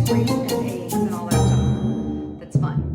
cream and eggs and all that stuff. That's fun.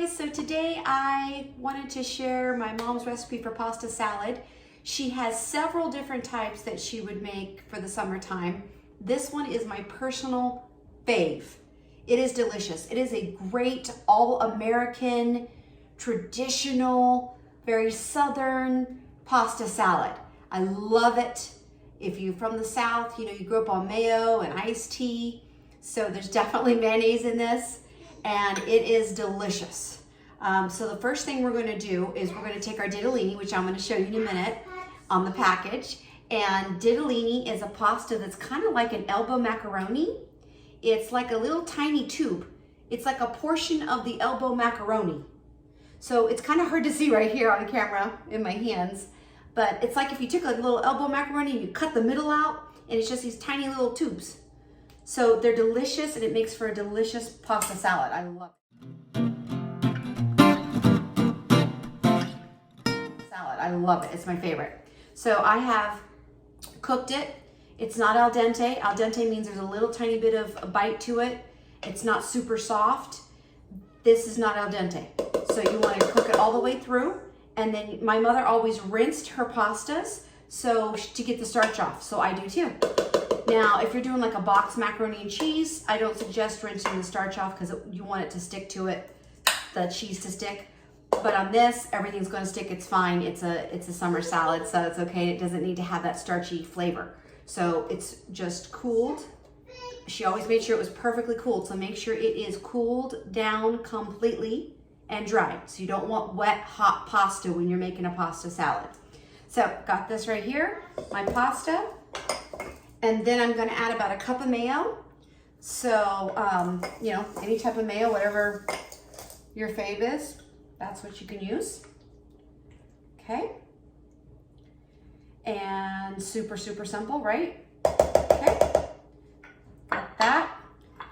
So today I wanted to share my mom's recipe for pasta salad. She has several different types that she would make for the summertime. This one is my personal fave. It is delicious. It is a great all-American, traditional, very southern pasta salad. I love it. If you're from the South, you know, you grew up on mayo and iced tea. So there's definitely mayonnaise in this, and it is delicious. So the first thing we're going to do is we're going to take our ditalini, which I'm going to show you in a minute on the package. And ditalini is a pasta that's kind of like an elbow macaroni. It's like a little tiny tube. It's like a portion of the elbow macaroni. So it's kind of hard to see right here on camera in my hands, but it's like if you took a little elbow macaroni and you cut the middle out, and it's just these tiny little tubes. So they're delicious, and it makes for a delicious pasta salad. I love it. I love it. It's my favorite. So I have cooked it. It's not al dente. Al dente means there's a little tiny bit of a bite to it. It's not super soft. This is not al dente. So you want to cook it all the way through. And then my mother always rinsed her pastas so to get the starch off. So I do too. Now, if you're doing like a box macaroni and cheese, I don't suggest rinsing the starch off because you want it to stick to it, the cheese to stick. But on this, everything's going to stick. It's fine. It's a summer salad, so it's okay. It doesn't need to have that starchy flavor. So it's just cooled. She always made sure it was perfectly cooled. So make sure it is cooled down completely and dry. So you don't want wet, hot pasta when you're making a pasta salad. So got this right here, my pasta. And then I'm going to add about a cup of mayo. So, you know, any type of mayo, whatever your fave is. That's what you can use. Okay. And super, super simple, right? Okay. Got that.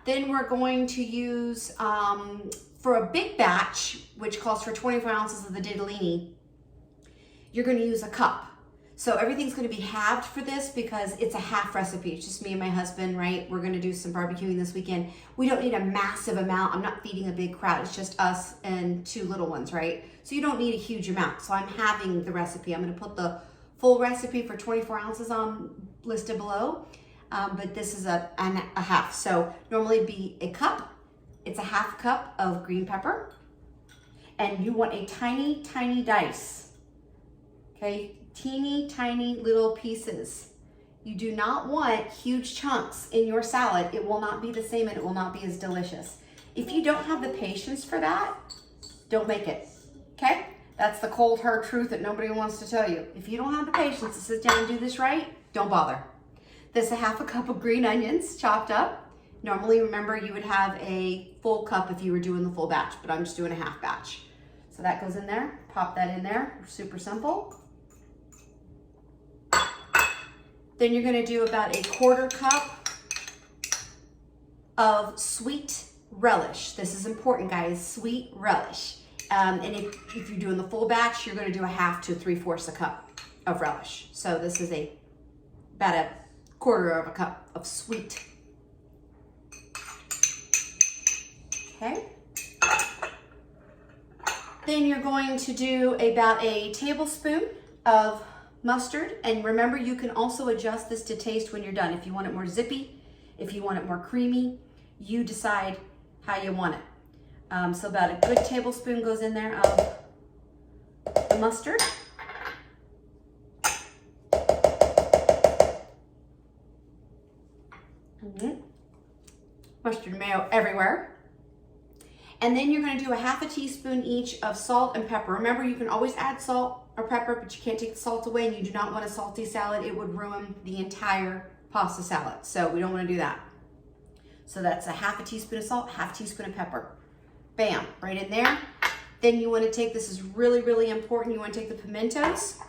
Then we're going to use, for a big batch, which calls for 24 ounces of the ditalini, you're going to use a cup. So everything's going to be halved for this because it's a half recipe. It's just me and my husband, right? We're going to do some barbecuing this weekend. We don't need a massive amount. I'm not feeding a big crowd. It's just us and two little ones, right? So you don't need a huge amount. So I'm halving the recipe. I'm going to put the full recipe for 24 ounces on listed below. But this is a half. So normally it'd be a cup. It's a half cup of green pepper. And you want a tiny, tiny dice. Okay? Teeny tiny little pieces. You do not want huge chunks in your salad. It will not be the same and it will not be as delicious. If you don't have the patience for that, don't make it. Okay? That's the cold hard truth that nobody wants to tell you. If you don't have the patience to sit down and do this right, don't bother. This is a half a cup of green onions chopped up. Normally, remember, you would have a full cup if you were doing the full batch, but I'm just doing a half batch. So that goes in there. Pop that in there. Super simple. Then you're going to do about a 1/4 cup of sweet relish. This is important, guys, sweet relish. And if you're doing the full batch, you're going to do a 1/2 to 3/4 a cup of relish. So this is about a 1/4 cup of sweet. Okay. Then you're going to do about a tablespoon of mustard, and remember, you can also adjust this to taste when you're done. If you want it more zippy, if you want it more creamy, you decide how you want it. So about a good tablespoon goes in there of the mustard. Mustard and mayo everywhere. And then you're gonna do a half a teaspoon each of salt and pepper. Remember, you can always add salt or pepper, but you can't take the salt away, and you do not want a salty salad. It would ruin the entire pasta salad. So we don't wanna do that. So that's a half a teaspoon of salt, half a teaspoon of pepper. Bam, right in there. Then you wanna take, this is really, really important, you wanna take the pimentos.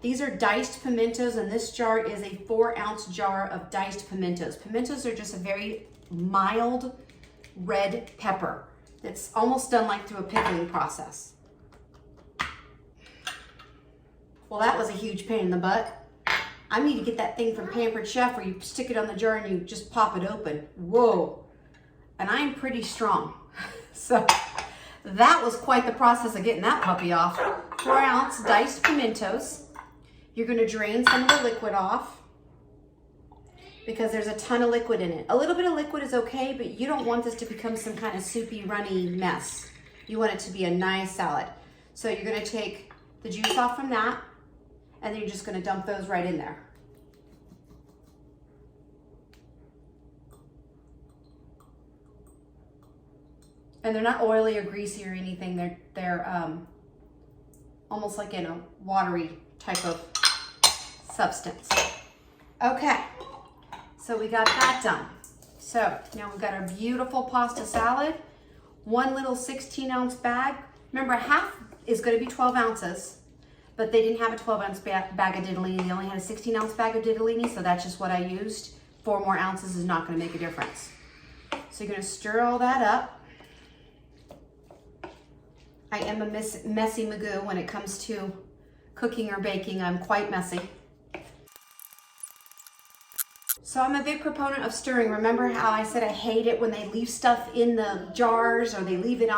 These are diced pimentos, and this jar is a 4-ounce jar of diced pimentos. Pimentos are just a very mild red pepper. It's almost done like through a pickling process. Well, that was a huge pain in the butt. I need to get that thing from Pampered Chef where you stick it on the jar and you just pop it open. Whoa. And I'm pretty strong. So that was quite the process of getting that puppy off. 4-ounce diced pimentos. You're gonna drain some of the liquid off because there's a ton of liquid in it. A little bit of liquid is okay, but you don't want this to become some kind of soupy, runny mess. You want it to be a nice salad. So you're gonna take the juice off from that, and then you're just gonna dump those right in there. And they're not oily or greasy or anything. They're almost like in a watery type of substance. Okay, so we got that done. So now we've got our beautiful pasta salad. One little 16-ounce bag. Remember, half is going to be 12 ounces, but they didn't have a 12-ounce bag of ditalini. They only had a 16-ounce bag of ditalini, so that's just what I used. 4 more ounces is not going to make a difference. So you're going to stir all that up. I am a messy magoo when it comes to cooking or baking. I'm quite messy. So I'm a big proponent of stirring. Remember how I said I hate it when they leave stuff in the jars or they leave it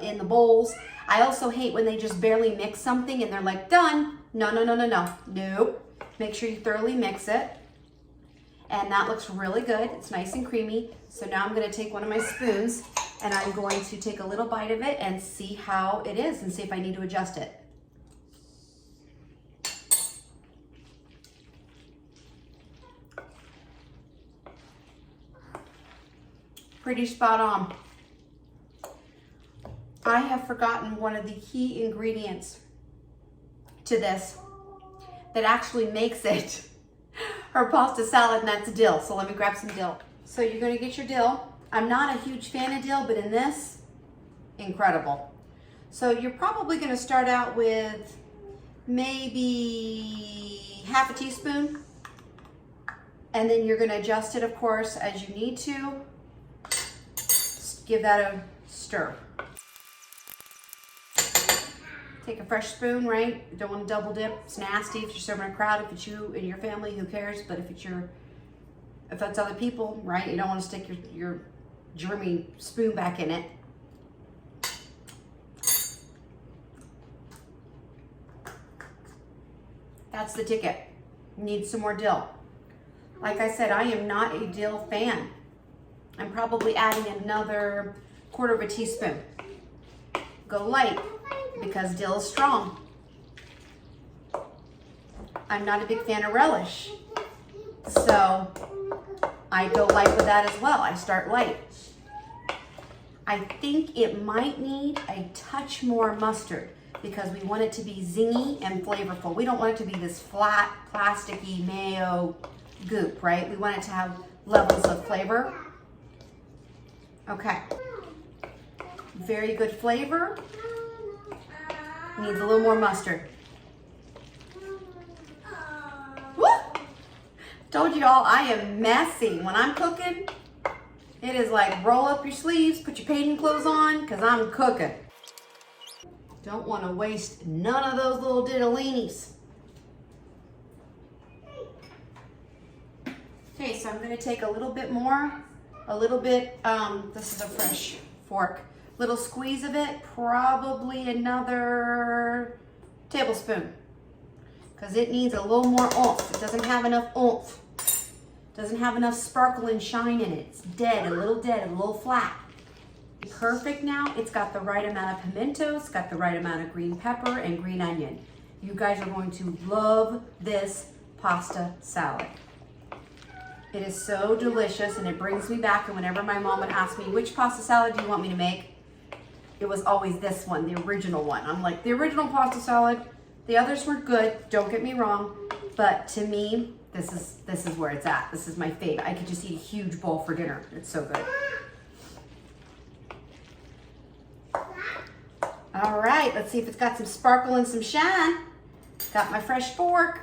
in the bowls? I also hate when they just barely mix something and they're like, done. No, no, no, no, no. Nope. Make sure you thoroughly mix it. And that looks really good. It's nice and creamy. So now I'm gonna take one of my spoons and I'm going to take a little bite of it and see how it is and see if I need to adjust it. Pretty spot on. I have forgotten one of the key ingredients to this that actually makes it her pasta salad, and that's dill. So let me grab some dill. So you're gonna get your dill. I'm not a huge fan of dill, but in this, incredible. So you're probably gonna start out with maybe half a teaspoon, and then you're gonna adjust it, of course, as you need to. Give that a stir. Take a fresh spoon, right? You don't want to double dip. It's nasty if you're serving a crowd. If it's you and your family, who cares? But if it's other people, right? You don't want to stick your germy spoon back in it. That's the ticket. You need some more dill. Like I said, I am not a dill fan. I'm probably adding another 1/4 teaspoon. Go light because dill is strong. I'm not a big fan of relish, so I go light with that as well. I start light. I think it might need a touch more mustard because we want it to be zingy and flavorful. We don't want it to be this flat, plasticky mayo goop, right? We want it to have levels of flavor. Okay, very good flavor. Needs a little more mustard. Woo! Told you all, I am messy. When I'm cooking, it is like roll up your sleeves, put your painting clothes on, because I'm cooking. Don't want to waste none of those little ditalinis. Okay, so I'm going to take a little bit more. This is a fresh fork. Little squeeze of it, probably another tablespoon, because it needs a little more oomph. It doesn't have enough oomph. Doesn't have enough sparkle and shine in it. It's dead, a little flat. Perfect now. It's got the right amount of pimento, it's got the right amount of green pepper and green onion. You guys are going to love this pasta salad. It is so delicious, and it brings me back, and whenever my mom would ask me, which pasta salad do you want me to make? it was always this one, the original one. I'm like, the original pasta salad. The others were good, don't get me wrong, but to me, this is where it's at. This is my fave. I could just eat a huge bowl for dinner. It's so good. All right, let's see if it's got some sparkle and some shine. Got my fresh fork.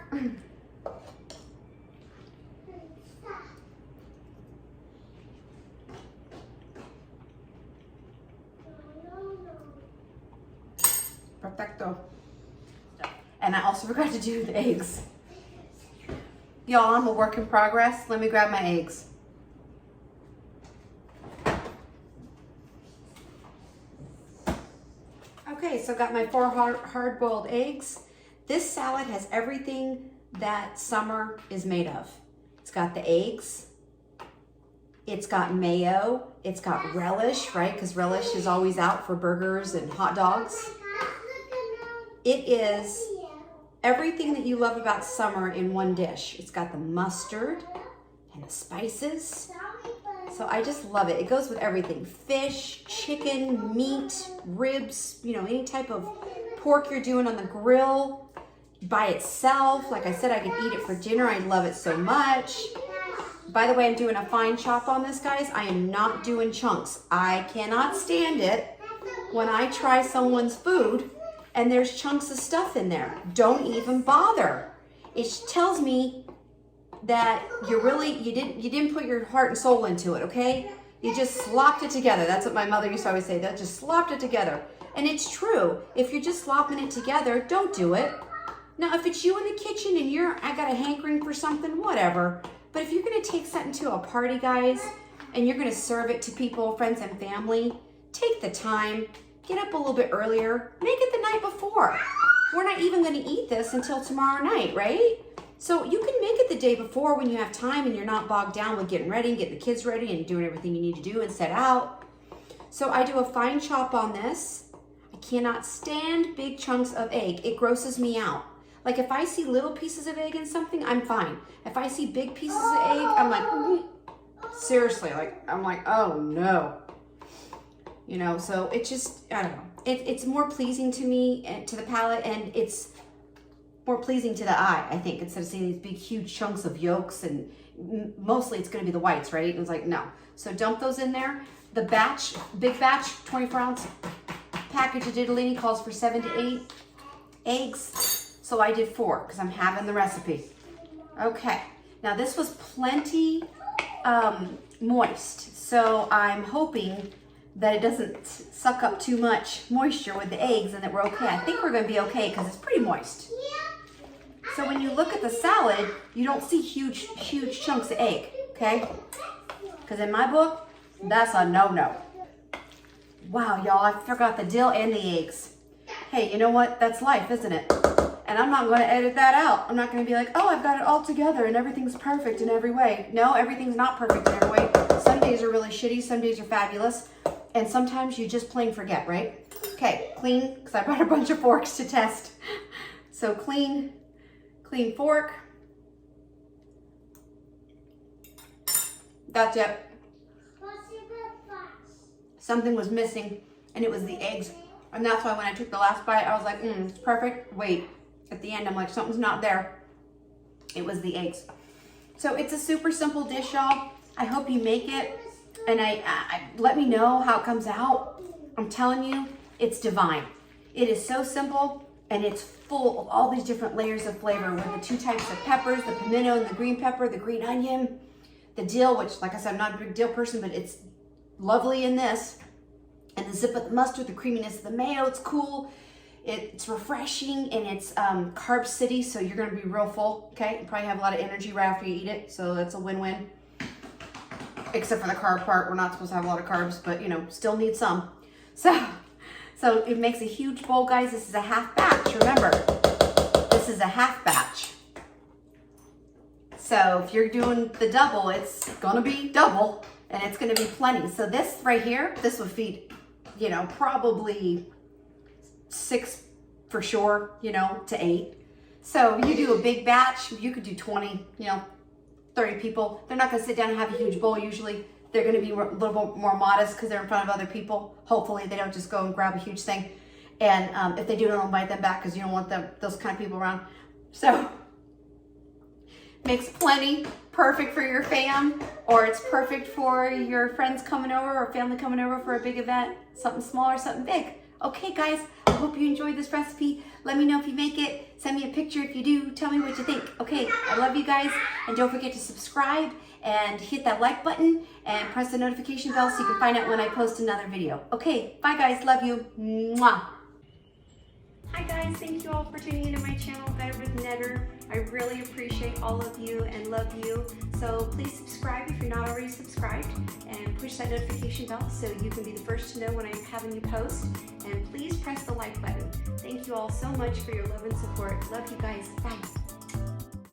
Perfecto. And I also forgot to do the eggs. Y'all, I'm a work in progress. Let me grab my eggs. Okay, so got my 4 hard-boiled eggs. This salad has everything that summer is made of. It's got the eggs. It's got mayo. It's got relish, right? Because relish is always out for burgers and hot dogs. It is everything that you love about summer in one dish. It's got the mustard and the spices. So I just love it. It goes with everything. Fish, chicken, meat, ribs, you know, any type of pork you're doing on the grill by itself. Like I said, I could eat it for dinner. I love it so much. By the way, I'm doing a fine chop on this, guys. I am not doing chunks. I cannot stand it when I try someone's food and there's chunks of stuff in there. Don't even bother. It tells me that you didn't put your heart and soul into it, okay? You just slopped it together. That's what my mother used to always say, that just slopped it together. And it's true. If you're just slopping it together, don't do it. Now, if it's you in the kitchen and I got a hankering for something, whatever. But if you're gonna take something to a party, guys, and you're gonna serve it to people, friends and family, take the time, get up a little bit earlier, make it the night before. We're not even gonna eat this until tomorrow night, right? So you can make it the day before when you have time and you're not bogged down with getting ready and getting the kids ready and doing everything you need to do and set out. So I do a fine chop on this. I cannot stand big chunks of egg. It grosses me out. Like if I see little pieces of egg in something, I'm fine. If I see big pieces of egg, I'm like, seriously, like, I'm like, oh no. You know, so it just, I don't know. It's more pleasing to me and to the palate, and it's more pleasing to the eye, I think, instead of seeing these big, huge chunks of yolks, and mostly it's gonna be the whites, right? And it's like, no. So dump those in there. The big batch, 24-ounce package of Ditalini calls for 7 to 8 eggs. So I did 4 because I'm having the recipe. Okay, now this was plenty moist. So I'm hoping that it doesn't suck up too much moisture with the eggs and that we're okay. I think we're gonna be okay because it's pretty moist. So when you look at the salad, you don't see huge chunks of egg, okay? Because in my book, that's a no-no. Wow, y'all, I forgot the dill and the eggs. Hey, you know what? That's life, isn't it? And I'm not gonna edit that out. I'm not gonna be like, oh, I've got it all together and everything's perfect in every way. No, everything's not perfect in every way. Some days are really shitty, some days are fabulous. And sometimes you just plain forget, right? Okay, clean, because I brought a bunch of forks to test. So clean fork. That's it. Something was missing, and it was the eggs. And that's why when I took the last bite, I was like, it's perfect. Wait, at the end, I'm like, something's not there. It was the eggs. So it's a super simple dish, y'all. I hope you make it, and let me know how it comes out. I'm telling you, it's divine. It is so simple, and it's full of all these different layers of flavor with the 2 types of peppers, the pimento and the green pepper, the green onion, the dill, which, like I said, I'm not a big dill person, but it's lovely in this. And the zip of the mustard, the creaminess of the mayo, it's cool. It's refreshing, and it's carb city, so you're gonna be real full, okay? You probably have a lot of energy right after you eat it, so that's a win-win. Except for the carb part, we're not supposed to have a lot of carbs, but you know, still need some. So it makes a huge bowl, guys. This is a half batch, remember. This is a half batch. So if you're doing the double, it's gonna be double, and it's gonna be plenty. So this right here, this would feed, you know, probably 6 for sure, you know, to 8. So you do a big batch, you could do 20, you know, 30 people. They're not gonna sit down and have a huge bowl usually. they're going to be a little bit more modest because they're in front of other people. Hopefully they don't just go and grab a huge thing. And if they do, don't invite them back because you don't want those kind of people around. So makes plenty, perfect for your fam, or it's perfect for your friends coming over or family coming over for a big event, something small or something big. Okay guys, I hope you enjoyed this recipe. Let me know if you make it. Send me a picture if you do. Tell me what you think. Okay, I love you guys. And don't forget to subscribe and hit that like button and press the notification bell so you can find out when I post another video. Okay, bye guys, love you. Mwah. Hi guys, thank you all for tuning into my channel, Better with Netter. I really appreciate all of you and love you. So please subscribe if you're not already subscribed and push that notification bell so you can be the first to know when I'm having you post. And please press the like button. Thank you all so much for your love and support. Love you guys. Bye.